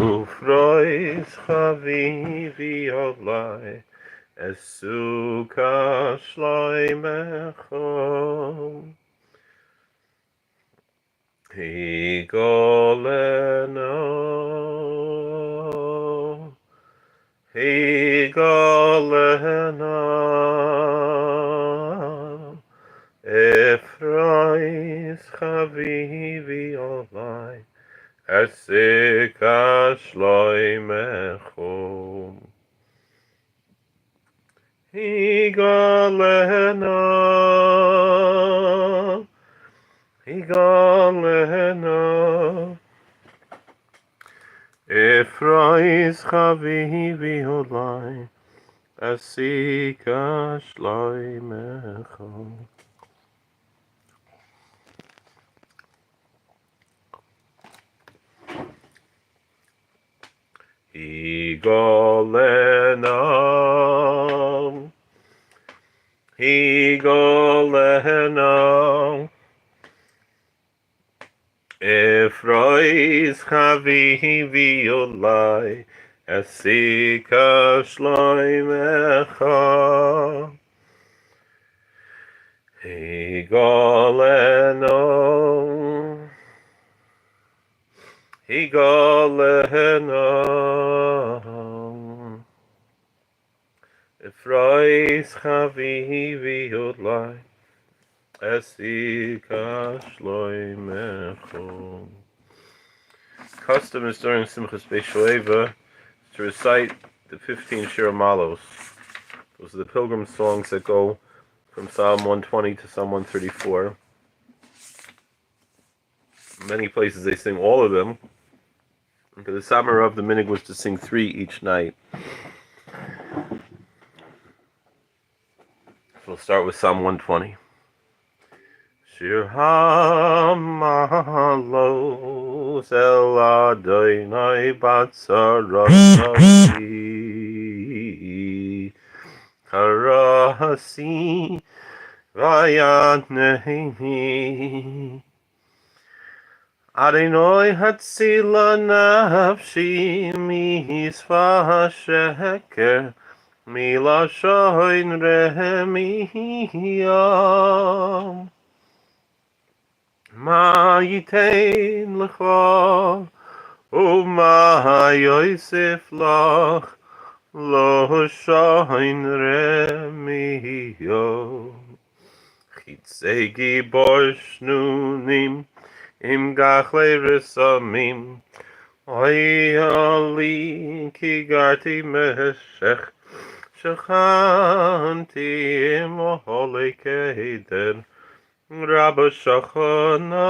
Ufrois chavivi olai es Sukkos shloimecho higoleno Efrois chavivi olai Sukkos shloimecho higoleno Efrois chavivi olai Sukkos shloimecho. Higoleno Efrois chavivi olai Sukkos shloimecho higoleno Efrois chavivi olai Sukkos shloimecho. Custom is during Simchas Beis to recite the 15 Shir Malos. Those are the pilgrim songs that go from Psalm 120 to Psalm 134. In many places they sing all of them. But the summer of the minig was to sing 3 each night. So we'll start with Psalm 120. Shir HaMalos El Adonai Batzarati Karasi Vayatnehi Adonai Hatzila Nafshi Misva Sheker Milashon Remiyam Ma yitein lecha, ma yosef lach, lo shain remiyo. Chitzei gibor shnunim, im gachle resamim, oy ali ki garti meshech, shechanti im ohole keder. Rabba Shachana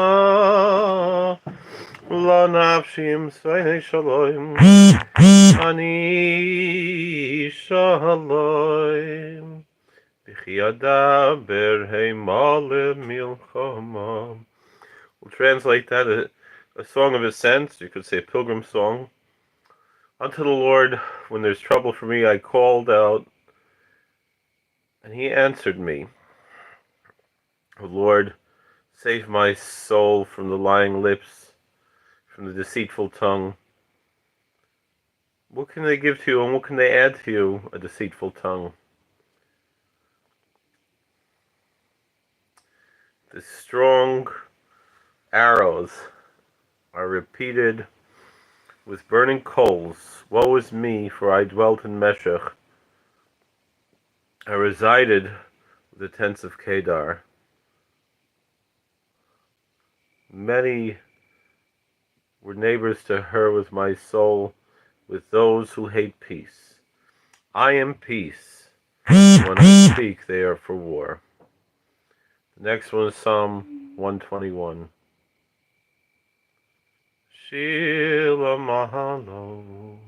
La Nafshim Svei Shalom Ani Shalom B'chiyada Berhei Male Milchama. We'll translate that a song of ascent. You could say a pilgrim song. Unto the Lord, when there's trouble for me, I called out, and He answered me. O Lord, save my soul from the lying lips, from the deceitful tongue. What can they give to you, and what can they add to you, a deceitful tongue? The strong arrows are repeated with burning coals. Woe is me, for I dwelt in Meshech. I resided with the tents of Kedar. Many were neighbors to her with my soul, with those who hate peace. I am peace. When I speak, they are for war. The next one is Psalm 121. Shila Mahalos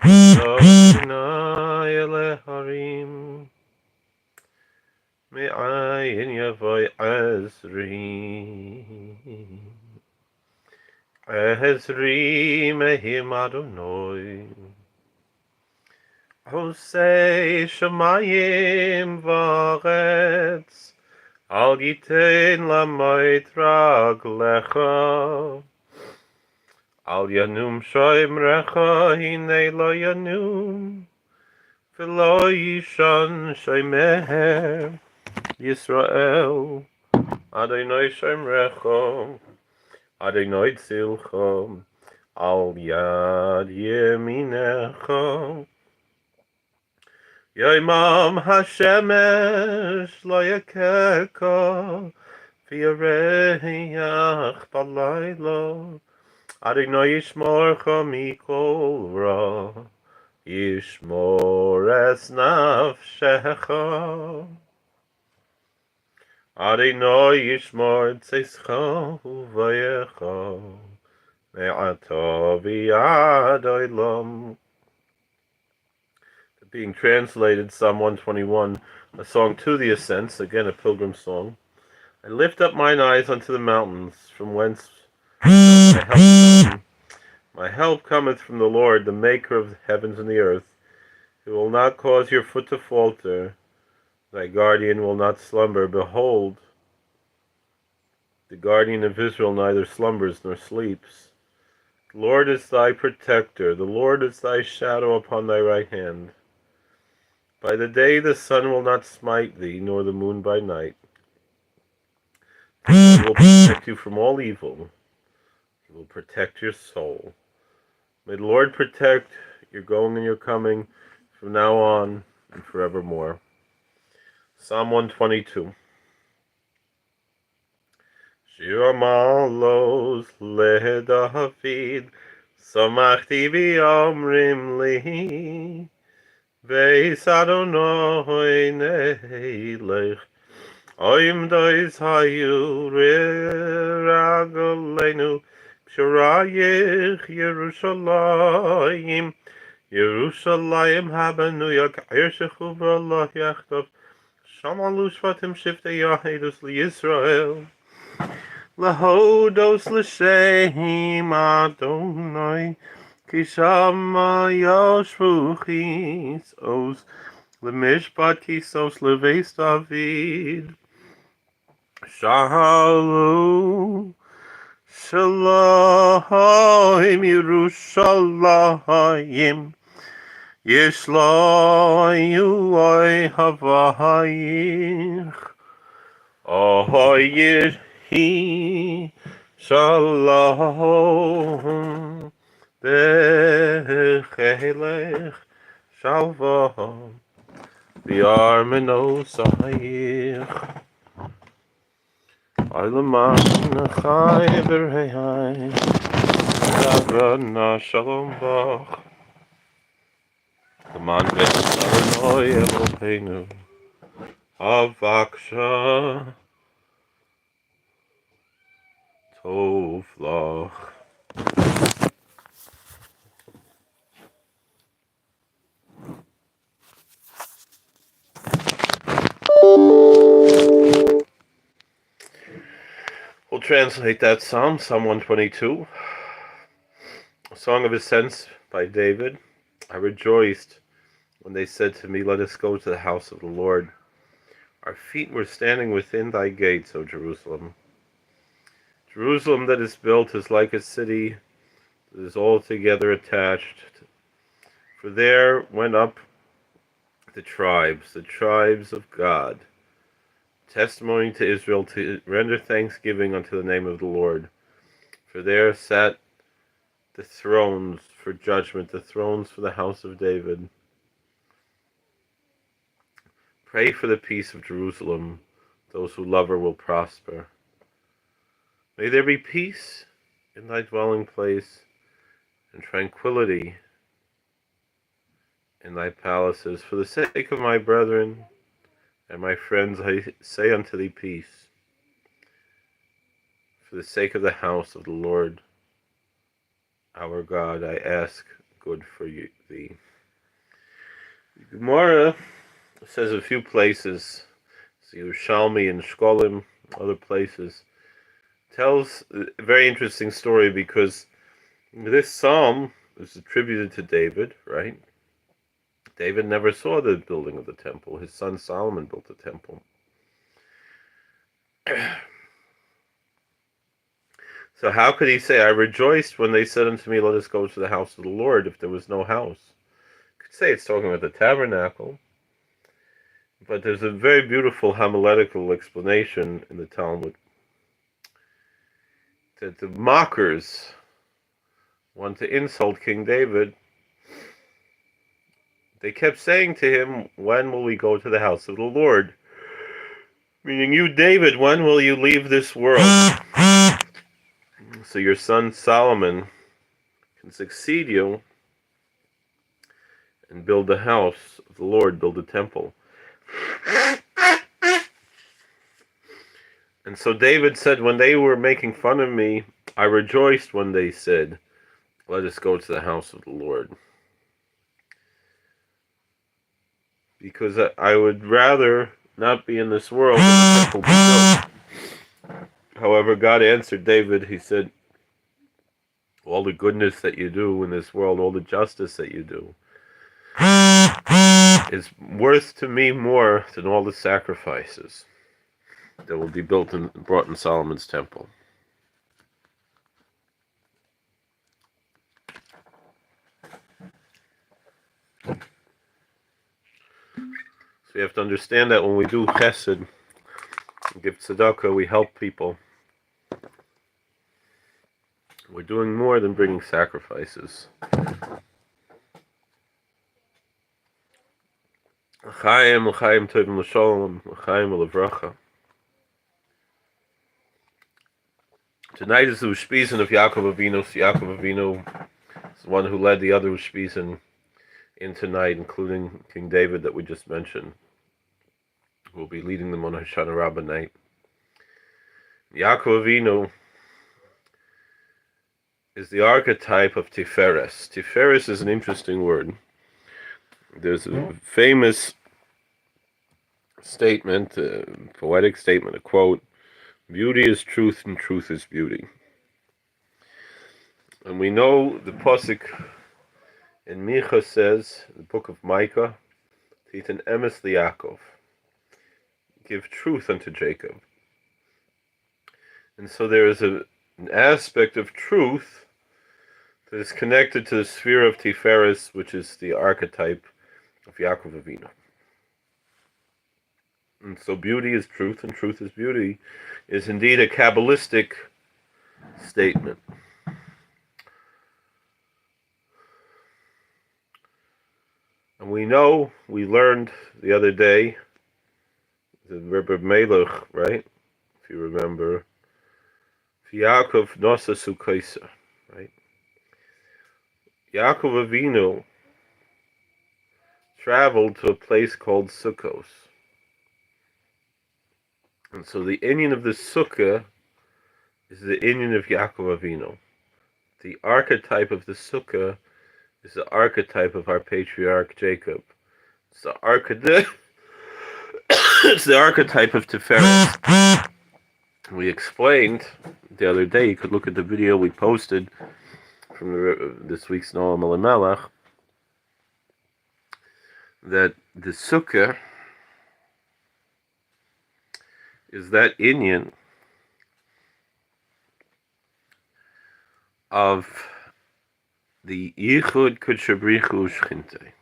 Dovina Eleharim Me'ayin Yavoy Ezri Mehim Adonai Hosei Shemayim V'aretz Al gitein lamoit raglecha. Al yanum shoim recha hine lo yanum. V'lo yishon shoimeher Yisrael. Adonai shoim recha. Adonai tzilcha. Al yad yeminecha. Yoimam hashemesh lo yakeka. V'yareach balayla. Adonai yishmorcha mikol ra. Yishmor es nafshecha. Adonai yishmor tzischa uvayecha. Me'ata v'yad olam. Being translated, Psalm 121, a song to the ascents, again a pilgrim song. I lift up mine eyes unto the mountains, from whence my help cometh. My help cometh from the Lord, the maker of the heavens and the earth, who will not cause your foot to falter. Thy guardian will not slumber. Behold, the guardian of Israel neither slumbers nor sleeps. The Lord is thy protector. The Lord is thy shadow upon thy right hand. By the day the sun will not smite thee, nor the moon by night. The Lord will protect you from all evil. He will protect your soul. May the Lord protect your going and your coming from now on and forevermore. Psalm 122. Shir Malos LeDavid, Samachti v'omrim li, Beis Adonai neilech, Oim dois hayu re'ragolenu, B'shorayich Yerushalayim, Yerushalayim habenuya k'ir shechuva lo yachdav, Shamalu shvatim shiftei yahedus liYisrael, Lahodos l'shem Adonai, Kishama yoshvu chisos, L'mishpat kisos leveis David, Shalom, Shalom Yerushalayim, Yesh lo yu'oi havayich, Ahoyir Hi Shalom Bechelech Shalom V'armenosayich Aylaman Chai V'rehai Zavana Shalom Bach Laman V'Adonai Eloheinu Havaksha Tovlach. We'll translate that psalm, Psalm 122, a song of ascents by David. I rejoiced when they said to me, let us go to the house of the Lord. Our feet were standing within thy gates, O Jerusalem. Jerusalem that is built is like a city that is altogether attached. For there went up the tribes of God, testimony to Israel to render thanksgiving unto the name of the Lord. For there sat the thrones for judgment, the thrones for the house of David. Pray for the peace of Jerusalem. Those who love her will prosper. May there be peace in thy dwelling place, and tranquility in thy palaces. For the sake of my brethren and my friends, I say unto thee peace. For the sake of the house of the Lord our God, I ask good for thee. The Gemara says a few places, Yerushalmi and Shkolim, other places, tells a very interesting story because this psalm is attributed to David, right? David never saw the building of the temple. His son Solomon built the temple. So how could he say, I rejoiced when they said unto me, let us go to the house of the Lord, if there was no house? You could say it's talking about the tabernacle, but there's a very beautiful homiletical explanation in the Talmud that the mockers want to insult King David. They kept saying to him, when will we go to the house of the Lord? Meaning, you, David, when will you leave this world? So your son Solomon can succeed you and build the house of the Lord, build a temple. And so David said, when they were making fun of me, I rejoiced when they said, let us go to the house of the Lord. Because I would rather not be in this world than the temple be built. However, God answered David. He said, all the goodness that you do in this world, all the justice that you do, is worth to me more than all the sacrifices that will be built and brought in Solomon's temple. So we have to understand that when we do chesed, we give tzedakah, we help people, we're doing more than bringing sacrifices. L'chaim, l'chaim tovim l'sholom, l'chaim l'vracha. Tonight is the Ushpizin of Yaakov Avinu. So Yaakov Avinu is the one who led the other Ushpizin in tonight, including King David that we just mentioned, who will be leading them on Hoshana Rabbah night. Yaakov Avinu is the archetype of Tiferes. Tiferes is an interesting word. There's a famous statement, a poetic statement, a quote, beauty is truth and truth is beauty. And we know the Pasuk in Micha says, the book of Micah, Titan emes Yaakov, give truth unto Jacob. And so there is an aspect of truth that is connected to the sphere of Tiferes, which is the archetype of Yaakov Avinu. And so beauty is truth and truth is beauty is indeed a Kabbalistic statement. And we know, we learned the other day, the Rebbe Melech, right? If you remember, Yaakov nosa Sukkos, right? Yaakov Avinu traveled to a place called Sukkos. And so the inyan of the sukkah is the inyan of Yaakov Avinu. The archetype of the sukkah is the archetype of our patriarch Jacob. It's the it's the archetype of Tiferes. We explained the other day, you could look at the video we posted from this week's Noam Elimelech, that the sukkah is that inyan of the Yichud Kudshabrichu Shchinte,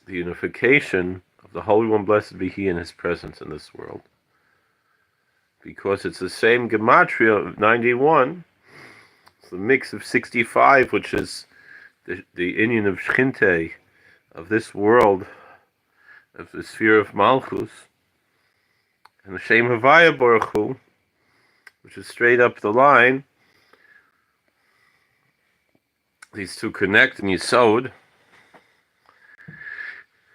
the unification of the Holy One, blessed be He, in His presence in this world. Because it's the same gematria of 91, it's the mix of 65, which is the inyan of Shchinte, of this world, of the sphere of Malchus, and the Shem Havaya Baruch Hu, which is straight up the line. These two connect in Yisod,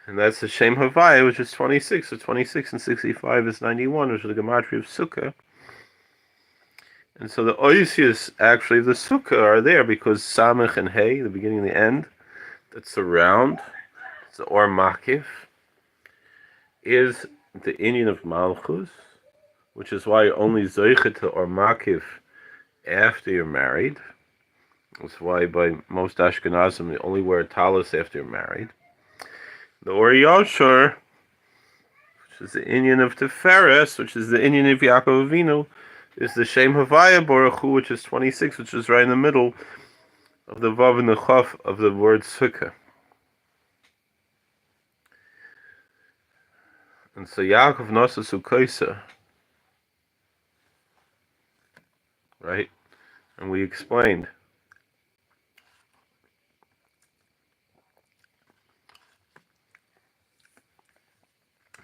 and that's the Shem Havaya, which is 26. So 26 and 65 is 91, which is the gematria of Sukkah. And so the oisius actually of the Sukkah are there because Samech and Hey, the beginning and the end, that surround, it's the Or Makiv, is the inyan of Malchus, which is why you only Zoichet to Or Makiv after you're married. That's why by most Ashkenazim they only wear a talus after you're married. The Or Yashar, which which is the inyan of Tiferes, which is the inyan of Yaakov Avinu, is the Shem Havaya Baruch Hu, which is 26, which is right in the middle of the Vav and the Chaf of the word Sukkah. And so Yaakov Nasa Sukkosa, right? And we explained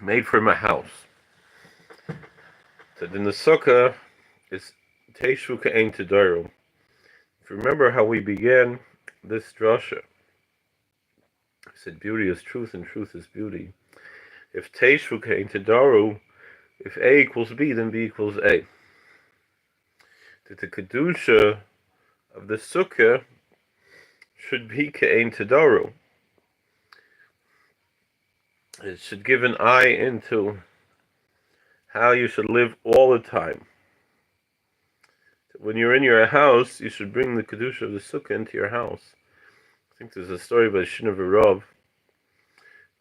made for him a house. That in the Sukkah is Teishu Ka'ein Tedaru. If you remember how we began this drasha, we said beauty is truth and truth is beauty. If Teishu Ka'ein Tedaru, if A equals B, then B equals A. That the Kedusha of the Sukkah should be Ka'ein Tedaru. It should give an eye into how you should live all the time. When you're in your house, you should bring the Kedusha of the Sukkah into your house. I think there's a story by Shinavarov.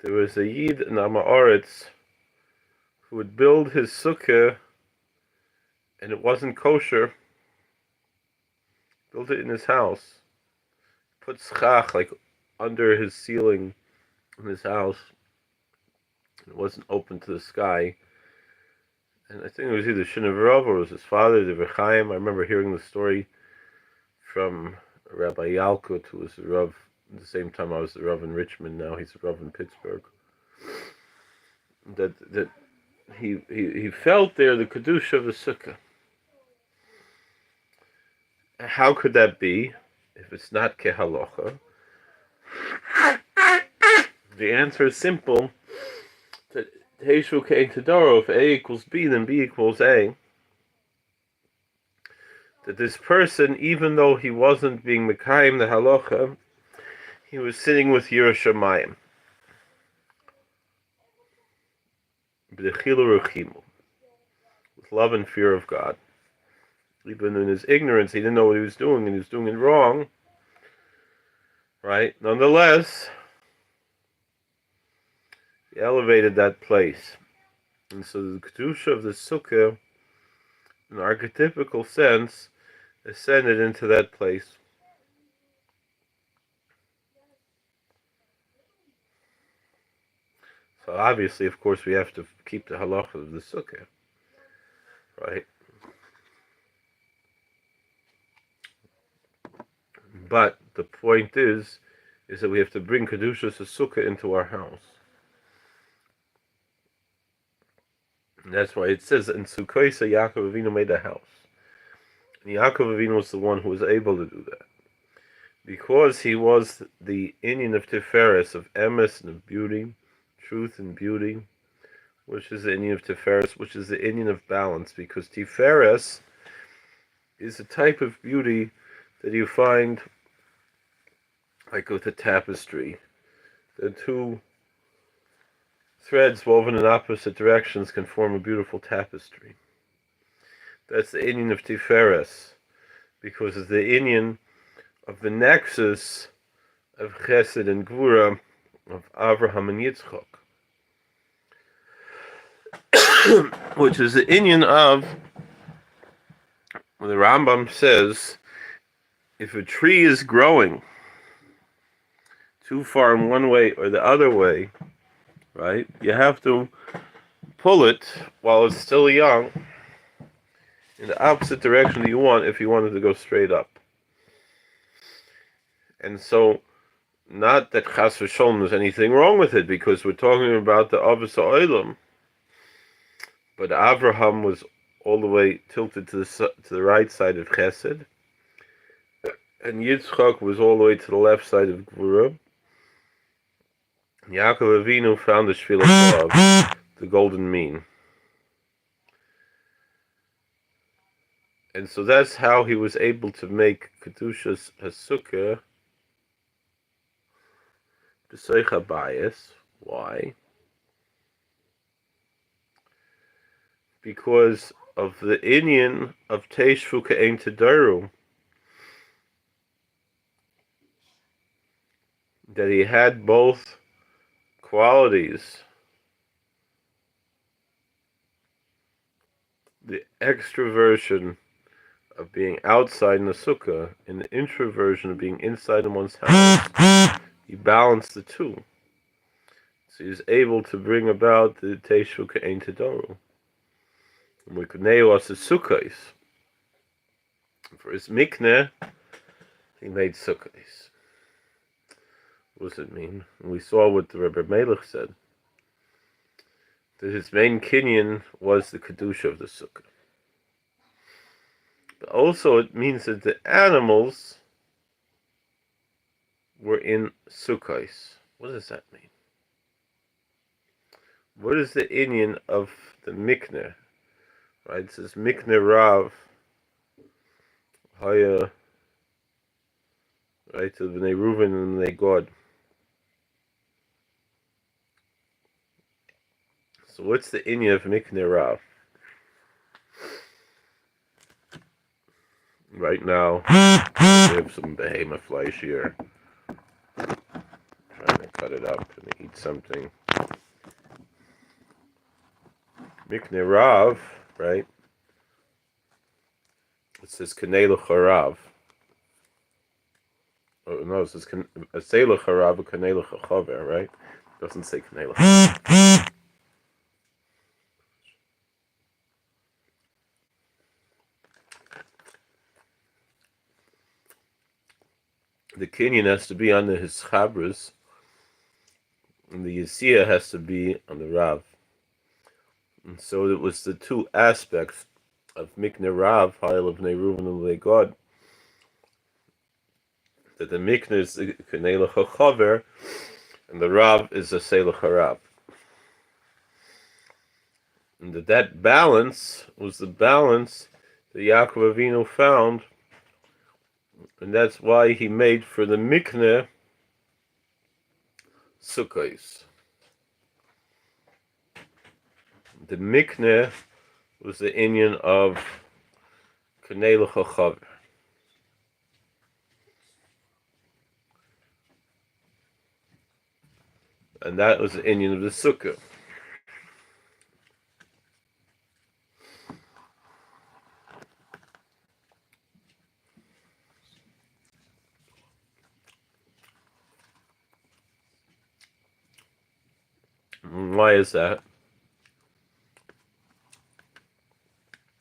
There was a Yid in Amaretz who would build his Sukkah and it wasn't kosher. Built it in his house. Put schach like under his ceiling in his house. It wasn't open to the sky. And I think it was either Shinavarov or it was his father, the Rechaim. I remember hearing the story from Rabbi Yalkut, who was the Rav at the same time I was the Rav in Richmond. Now he's the Rav in Pittsburgh. That he felt there the Kedusha of the Sukkah. How could that be if it's not Kehalocha? The answer is simple. That Teishu Ka'ein Tedaru, if A equals B, then B equals A. That this person, even though he wasn't being Mekayim the Halacha, he was sitting with Yirah Shamayim. B'dechilu Ruchimu, with love and fear of God. Even in his ignorance, he didn't know what he was doing, and he was doing it wrong. Right? Nonetheless, he elevated that place. And so the Kedusha of the Sukkah, in an archetypical sense, ascended into that place. So obviously, of course, we have to keep the halacha of the Sukkah. Right? But the point is that we have to bring Kedushas Sukkah into our house. And that's why it says in Sukkos, Yaakov Avinu made a house. And Yaakov Avinu was the one who was able to do that. Because he was the inyan of Tiferes, of emes and of beauty, truth and beauty, which is the inyan of Tiferes, which is the inyan of balance. Because Tiferes is a type of beauty that you find like with a tapestry. The two threads woven in opposite directions can form a beautiful tapestry. That's the inyan of Tiferes, because it's the inyan of the nexus of Chesed and Gvura, of Avraham and Yitzchak, which is the inyan of, the Rambam says, if a tree is growing too far in one way or the other way, right, you have to pull it while it's still young in the opposite direction that you want if you wanted to go straight up. And so, not that Chas v'Sholom there's anything wrong with it, because we're talking about the Avos HaOlam, but Avraham was all the way tilted to the right side of Chesed, and Yitzchak was all the way to the left side of Gvura. Yaakov Avinu found the Shvilas Love, the golden mean. And so that's how he was able to make Kedushas HaSukkah B'Soich HaBayis. Why? Because of the inyan of Teishvu Ka'ein Tedaru, that he had both qualities the extroversion of being outside in the sukkah and the introversion of being inside in one's house. He balanced the two. So he's able to bring about the Tish Ein Tedoru. And we could nail us as Sukkos. For his mikneh, he made Sukkos. What does it mean? And we saw what the Rebbe Melech said. That his main kinyan was the Kedusha of the Sukkah. But also it means that the animals were in Sukkos. What does that mean? What is the inyan of the mikneh? Right, it says mikneh rav haya, right, to the Reuven and the God. So what's the inyan of mikneh rav? Right now, we have some behemoth flesh here. Trying to cut it up and eat something. Mikneh rav, right? It says kanei l'charav. Oh no, it says asei l'charav kanei l'chachaver, right? It doesn't say kanei l'charav. The kinyan has to be on his chabras, and the yesiyah has to be on the rav. And so it was the two aspects of mikneh rav, Hayel of Reuven and God, that the mikneh is the kanei l'chachaver, and the rav is a asei l'charav. And that balance was the balance that Yaakov Avinu found, and that's why he made for the mikneh Sukkos. The mikneh was the inyan of kanei l'chachaver. And that was the inyan of the sukkah. And why is that?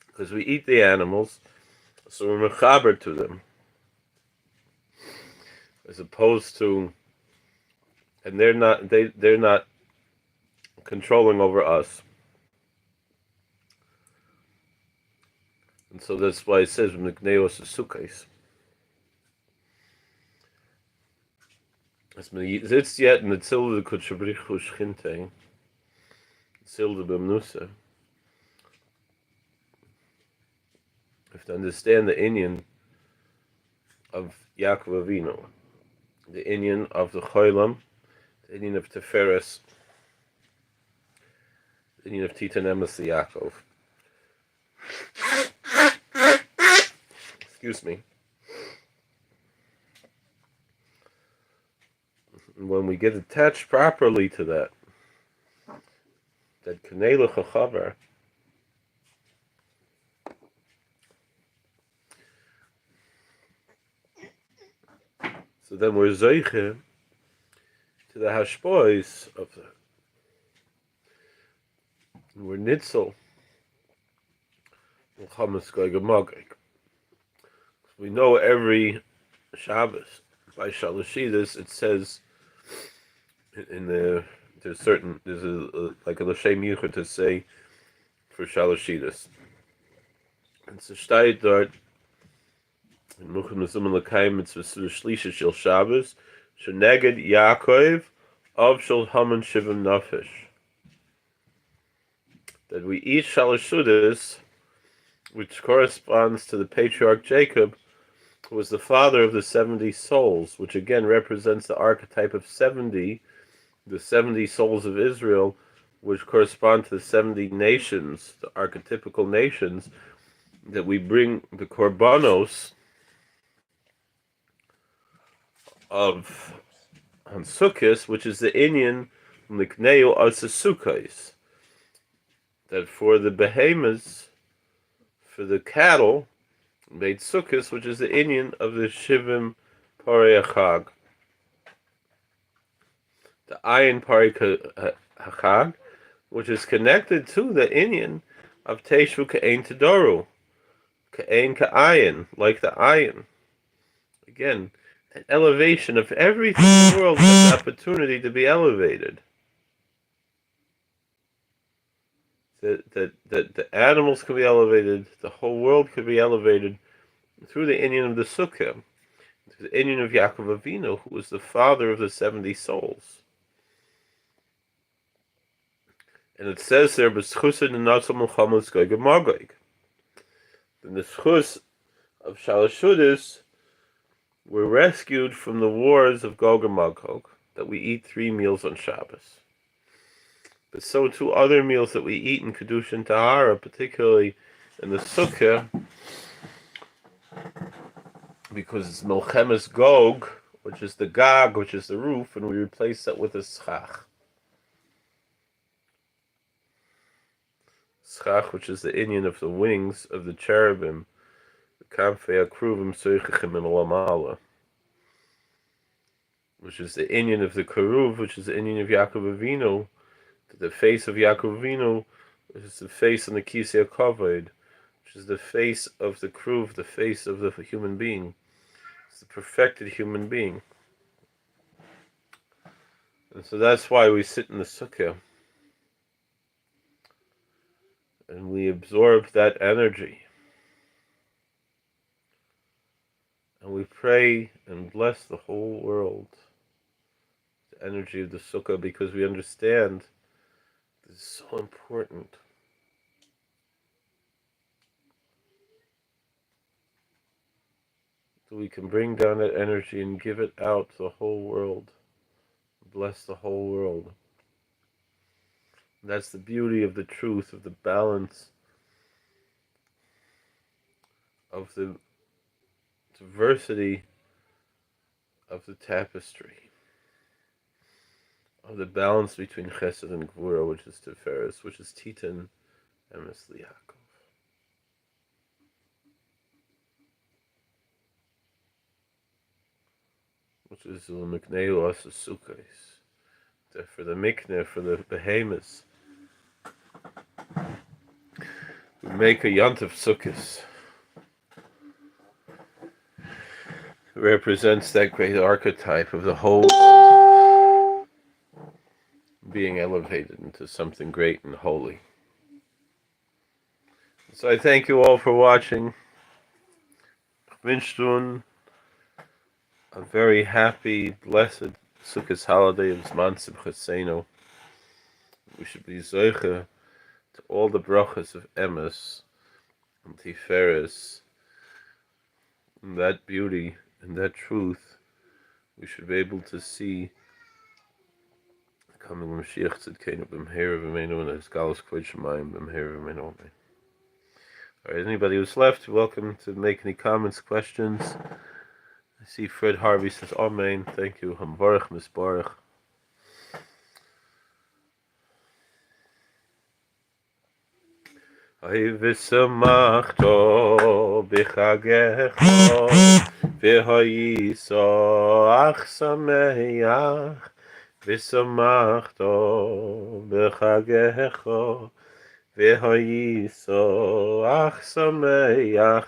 Because we eat the animals, so we're mechaber to them, as opposed to, and they're not controlling over us. And so that's why it says Mikneos Sukkos. As man sitzt yet in the Zilde Kutschabrichu Schinte, Zilde Bemnusa. If to understand the inyan of Yaakov Avinu, the inyan of the Cholam, the inyan of Teferes, the inyan of Titan Emes Yaakov. Excuse me. When we get attached properly to that kanei l'chachaver, so then we're zeiche to the hashpois of that. And we're nitzel l'chamas goygamagik. We know every Shabbos by Shalashidus it says in the there's a like a l'shem yuchad to say for Shalashidus. And so steht dort in Muchim Nesumen L'Kaim it's Shlisha Shel Shabbos Sheneged Yaakov of Shel Haman Shivim Nafesh, that we eat Shalashidus, which corresponds to the patriarch Jacob, who was the father of the 70 souls, which again represents the archetype of 70, the 70 souls of Israel, which correspond to the 70 nations, the archetypical nations, that we bring the korbanos of on Sukkos, which is the inyan Likneu as Sukkos, that for the behemoths for the cattle, made Sukkos, which is the inyan of the Shivim Parei Chag. The Ayin Parei Chag, which is connected to the inyan of Teshu Ka'ain Tedoru, Ka'ain Ka'ayin, like the Ayin. Again, an elevation of everything in the world has the opportunity to be elevated. That the animals can be elevated, the whole world can be elevated through the inyan of the Sukkah, the inyan of Yaakov Avinu, who was the father of the 70 souls. And it says there, "B'schus in the Milchamos Gog and Magog." In the schus of Shalashudas, we're rescued from the wars of Gog and Magog, that we eat 3 meals on Shabbos. But so too other meals that we eat in Kedusha and Tahara, particularly in the Sukkah, because it's Milchemes Gog, which is the Gag, which is the roof, and we replace that with a Schach. Schach, which is the inyan of the wings of the cherubim, the Kamfei Akruvim Seichachim and Lamala, which is the inyan of the Karuv, which is the inyan of Yaakov Avinu, the face of Yaakov Avinu, which is the face on the Kisei HaKavod, which is the face of the Kruv, the face of the human being. It's the perfected human being. And so that's why we sit in the Sukkah. And we absorb that energy. And we pray and bless the whole world. The energy of the Sukkah, because we understand this is so important. So we can bring down that energy and give it out to the whole world. Bless the whole world. And that's the beauty of the truth, of the balance, of the diversity of the tapestry, of the balance between Chesed and Gvura, which is Tiferes, which is Titan, Emes Yaakov. Which is the Mikneu Asa Sukkos. For the Mikneh, for the behemoths, we make a Yontif Sukkos. It represents that great archetype of the whole world being elevated into something great and holy. So I thank you all for watching. Winshtun, a very happy, blessed Sukkos holiday of Zman Simchasenu. We should be zoiche to all the brachas of Emes and Tiferes, and that beauty and that truth. We should be able to see the coming Mashiach Tzidkenu b'mheira v'meinu and his galus kvod shemayim b'mheira v'meinu. All right, anybody who's left, welcome to make any comments, questions. I see Fred Harvey says, Amen. Thank you. Hamvarach Misbarach. Ay v'samachto b'chagecho v'hayiso ach sameach v'samachto b'chagecho v'hayiso ach sameach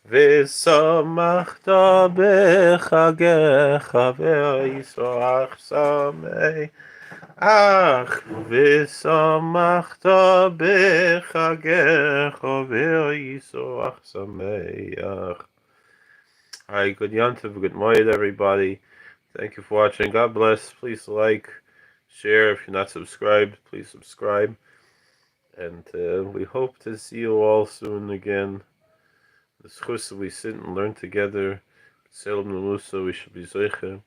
v'samachta b'chagecha v'yisoach sameach v'samachta b'chagecha v'yisoach sameach. All right, good Yontif, good HaMoed, everybody. Thank you for watching. God bless. Please like, share. If you're not subscribed, please subscribe. And we hope to see you all soon again. The schus that we sit and learn together, Selam Nemusa, we should be zoiche to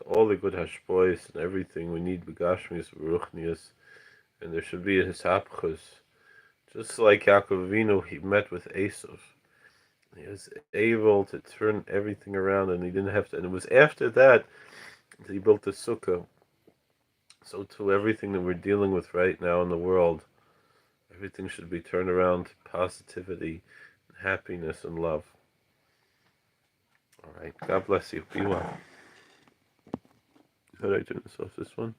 all the good hashpois and everything we need, begashmius, beruchnius, and there should be a hishapchus. Just like Yaakov Avinu, he met with Esav. He was able to turn everything around, and he didn't have to. And it was after that he built the sukkah. So too, everything that we're dealing with right now in the world, Everything should be turned around to positivity, happiness, and love. All right. God bless you. Be well. How did I do this one?